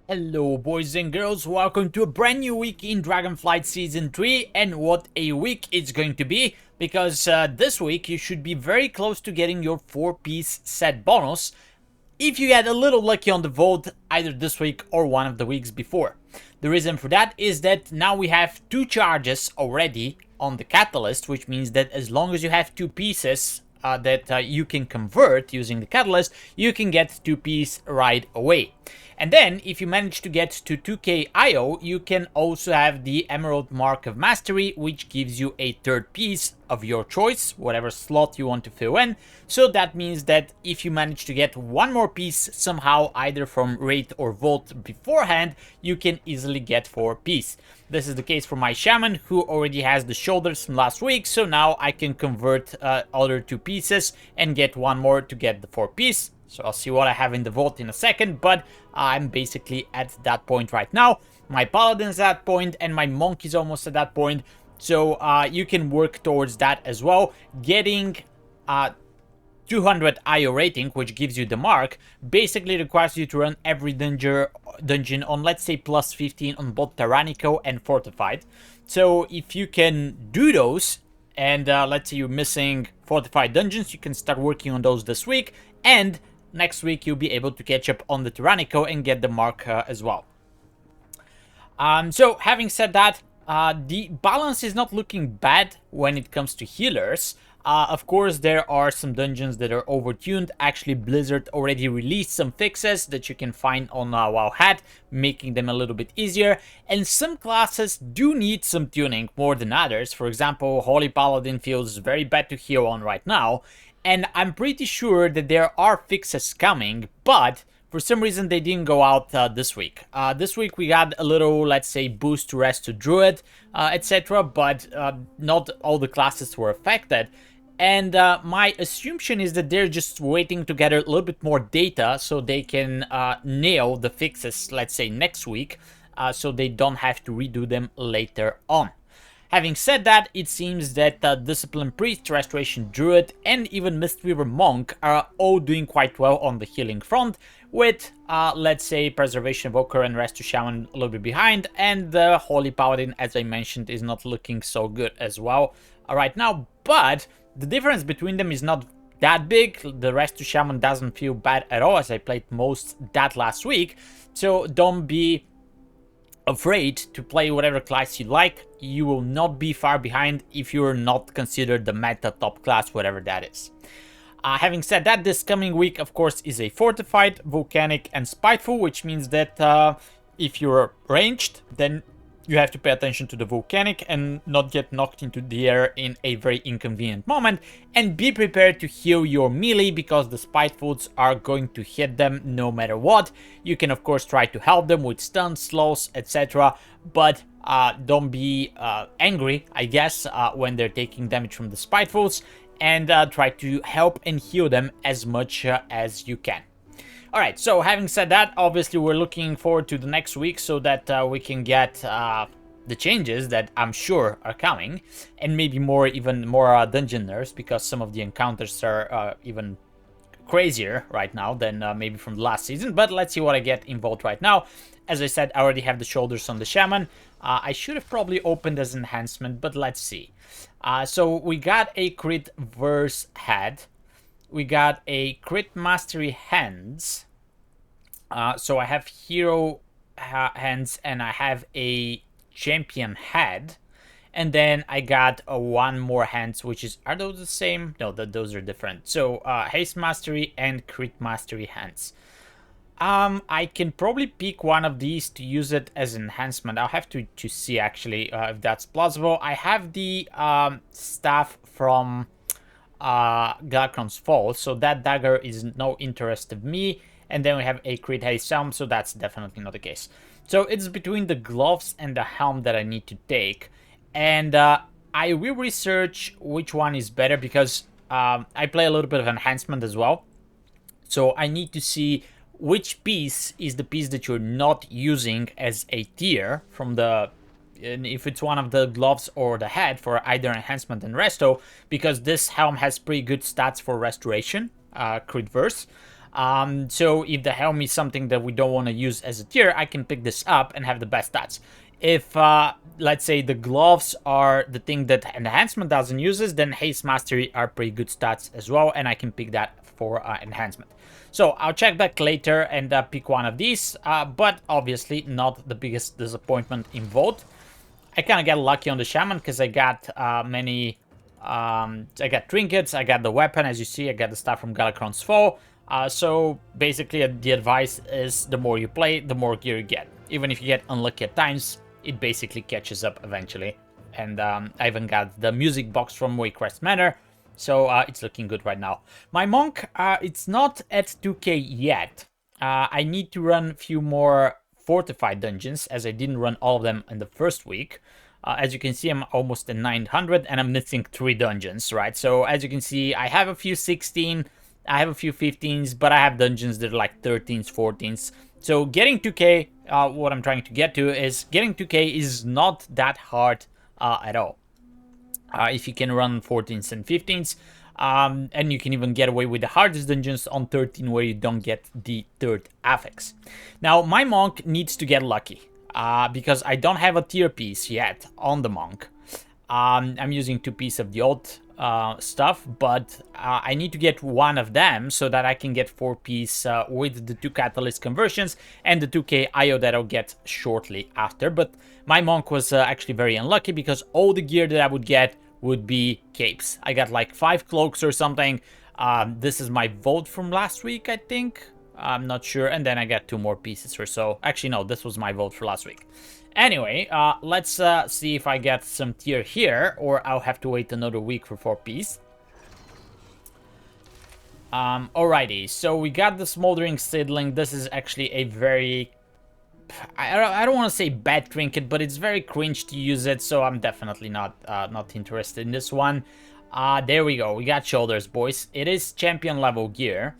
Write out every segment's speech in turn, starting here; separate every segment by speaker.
Speaker 1: Hello boys and girls, welcome to a brand new week in Dragonflight Season 3, and what a week it's going to be, because this week you should be very close to getting your 4-piece set bonus, if you get a little lucky on the vote either this week or one of the weeks before. The reason for that is that now we have 2 charges already on the catalyst, which means that as long as you have 2 pieces that you can convert using the catalyst, you can get 2 pieces right away. And then, if you manage to get to 2k IO, you can also have the Emerald Mark of Mastery, which gives you a 3rd piece of your choice, whatever slot you want to fill in. So that means that if you manage to get one more piece somehow, either from Raid or Vault beforehand, you can easily get 4 pieces. This is the case for my Shaman, who already has the shoulders from last week, so now I can convert other 2 pieces and get one more to get the 4 piece. So I'll see what I have in the vault in a second, but I'm basically at that point right now. My Paladin's at that point, and my Monk is almost at that point. So you can work towards that as well. Getting 200 IO rating, which gives you the mark, basically requires you to run every dungeon on, let's say, plus 15 on both Tyrannical and Fortified. So if you can do those, and let's say you're missing Fortified dungeons, you can start working on those this week, and next week you'll be able to catch up on the Tyrannical and get the mark as well. So having said that, the balance is not looking bad when it comes to healers. Of course, there are some dungeons that are overtuned. Actually, Blizzard already released some fixes that you can find on WoW Hat, making them a little bit easier. And some classes do need some tuning more than others. For example, Holy Paladin feels very bad to heal on right now. And I'm pretty sure that there are fixes coming, but for some reason they didn't go out this week. This week we got a little, let's say, boost to Rest to Druid, etc. But not all the classes were affected. And my assumption is that they're just waiting to gather a little bit more data so they can nail the fixes, let's say, next week, so they don't have to redo them later on. Having said that, it seems that Discipline Priest, Restoration Druid, and even Mistweaver Monk are all doing quite well on the healing front, with, let's say, Preservation Evoker and Rest to Shaman a little bit behind, and the Holy Paladin, as I mentioned, is not looking so good as well right now, but the difference between them is not that big. The Rest to Shaman doesn't feel bad at all, as I played most that last week, so don't be afraid to play whatever class you like. You will not be far behind if you're not considered the meta top class, whatever that is. Having said that, this coming week, of course, is a Fortified, Volcanic, and Spiteful, which means that if you're ranged, then you have to pay attention to the Volcanic and not get knocked into the air in a very inconvenient moment, and be prepared to heal your melee because the Spitefuls are going to hit them no matter what. You can of course try to help them with stuns, slows, etc., but don't be angry, I guess, when they're taking damage from the Spitefuls, and try to help and heal them as much as you can. Alright, so having said that, obviously we're looking forward to the next week so that we can get the changes that I'm sure are coming, and maybe even more dungeon nerfs, because some of the encounters are even crazier right now than maybe from the last season. But let's see what I get involved right now. As I said, I already have the shoulders on the Shaman. I should have probably opened as enhancement, but let's see. So we got a crit verse head. We got a crit mastery hands. So I have hero hands and I have a champion head. And then I got one more hands, which is, are those the same? No, those are different. So haste mastery and crit mastery hands. I can probably pick one of these to use it as enhancement. I'll have to see actually if that's plausible. I have the staff from Galakron's Fall, so that dagger is no interest of me. And then we have a crit haste helm, so that's definitely not the case. So it's between the gloves and the helm that I need to take. And I will research which one is better, because I play a little bit of enhancement as well. So I need to see which piece is the piece that you're not using as a tier from the, and if it's one of the gloves or the head for either enhancement and resto, because this helm has pretty good stats for restoration, crit verse. So if the helm is something that we don't want to use as a tier, I can pick this up and have the best stats. If, let's say, the gloves are the thing that enhancement doesn't use, then haste mastery are pretty good stats as well, and I can pick that for enhancement. So I'll check back later and pick one of these, but obviously not the biggest disappointment in Vote. I kind of got lucky on the Shaman because I got many... I got trinkets, I got the weapon, as you see, I got the stuff from Galakron's Fall. So basically the advice is the more you play, the more gear you get. Even if you get unlucky at times, it basically catches up eventually. And I even got the music box from Waycrest Manor, so it's looking good right now. My monk, it's not at 2k yet. I need to run a few more fortified dungeons, as I didn't run all of them in the first week. As you can see, I'm almost at 900 and I'm missing 3 dungeons, right? So as you can see, I have a few 16, I have a few 15s, but I have dungeons that are like 13s, 14s. So getting 2k, what I'm trying to get to is getting 2k is not that hard at all. If you can run 14s and 15s, and you can even get away with the hardest dungeons on 13 where you don't get the 3rd affix. Now, my monk needs to get lucky. Because I don't have a tier piece yet on the monk. I'm using 2 pieces of the old stuff, but I need to get one of them so that I can get 4 pieces with the 2 catalyst conversions and the 2k IO that I'll get shortly after. But my monk was actually very unlucky because all the gear that I would get would be capes. I got like 5 cloaks or something. This is my vote from last week, I think. I'm not sure, and then I got 2 more pieces or so. Actually, no, this was my vote for last week. Anyway, let's see if I get some tier here, or I'll have to wait another week for 4 pieces. Alrighty, so we got the Smoldering Seedling. This is actually a very... I don't want to say bad trinket, but it's very cringe to use it, so I'm definitely not interested in this one. There we go, we got shoulders, boys. It is champion level gear.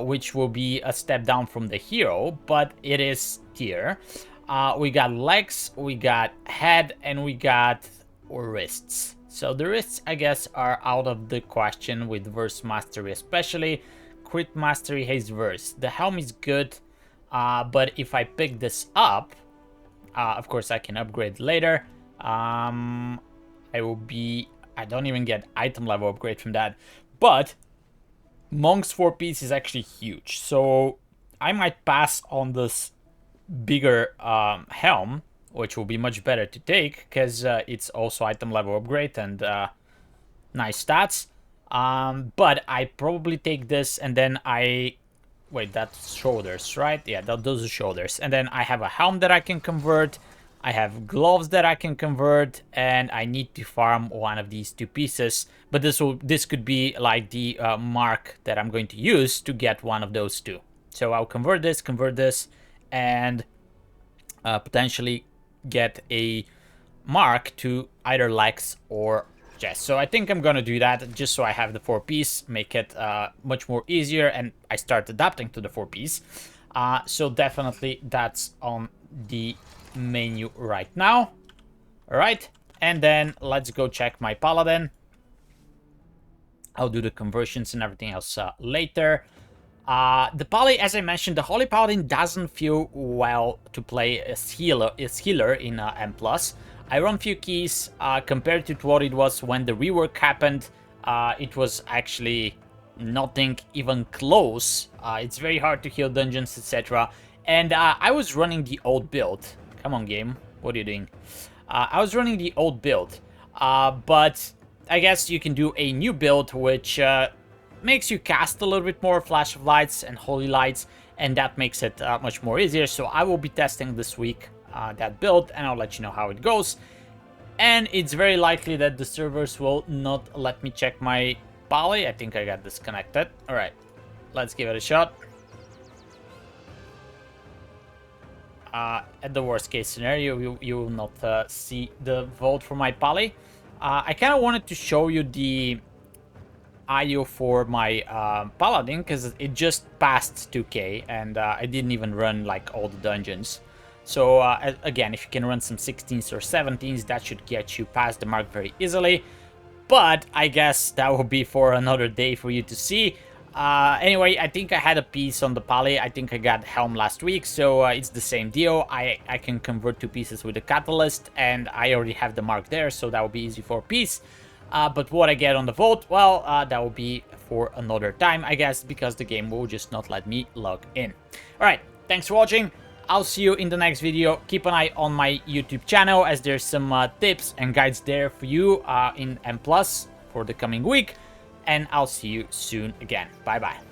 Speaker 1: Which will be a step down from the hero, but it is tier. We got legs, we got head, and we got wrists. So the wrists, I guess, are out of the question with verse mastery, especially crit mastery, haste verse. The helm is good, but if I pick this up, of course I can upgrade later. I don't even get item level upgrade from that, but Monk's 4 piece is actually huge, so I might pass on this bigger helm, which will be much better to take, because it's also item level upgrade and nice stats. But I probably take this, and then wait, that's shoulders, right? Yeah, those are shoulders. And then I have a helm that I can convert, I have gloves that I can convert, and I need to farm one of these 2 pieces. But this could be like the mark that I'm going to use to get one of those 2. So I'll convert this, and potentially get a mark to either legs or chest. So I think I'm gonna do that just so I have the 4 piece, make it much more easier, and I start adapting to the 4 piece. So definitely that's on the menu right now. All right, and then let's go check my paladin. I'll do the conversions and everything else later. The Pali, as I mentioned, the Holy Paladin doesn't feel well to play as healer in M+. I run few keys compared to what it was when the rework happened. It was actually nothing even close. It's very hard to heal dungeons, etc. And I was running the old build. Come on, game. What are you doing? I was running the old build. But I guess you can do a new build, which makes you cast a little bit more Flash of Lights and Holy Lights, and that makes it much more easier. So I will be testing this week that build, and I'll let you know how it goes. And it's very likely that the servers will not let me check my Pali. I think I got disconnected. All right, let's give it a shot. At the worst case scenario, you will not see the vote for my Pali. I kind of wanted to show you the IO for my Paladin, because it just passed 2k, and I didn't even run like all the dungeons. So again, if you can run some 16s or 17s, that should get you past the mark very easily. But I guess that will be for another day for you to see. Anyway, I think I had a piece on the Pally. I think I got Helm last week, so it's the same deal. I can convert 2 pieces with the Catalyst, and I already have the mark there, so that will be easy for a piece. But what I get on the Vault, well, that will be for another time, I guess, because the game will just not let me log in. Alright, thanks for watching. I'll see you in the next video. Keep an eye on my YouTube channel, as there's some tips and guides there for you in M+ for the coming week. And I'll see you soon again. Bye bye.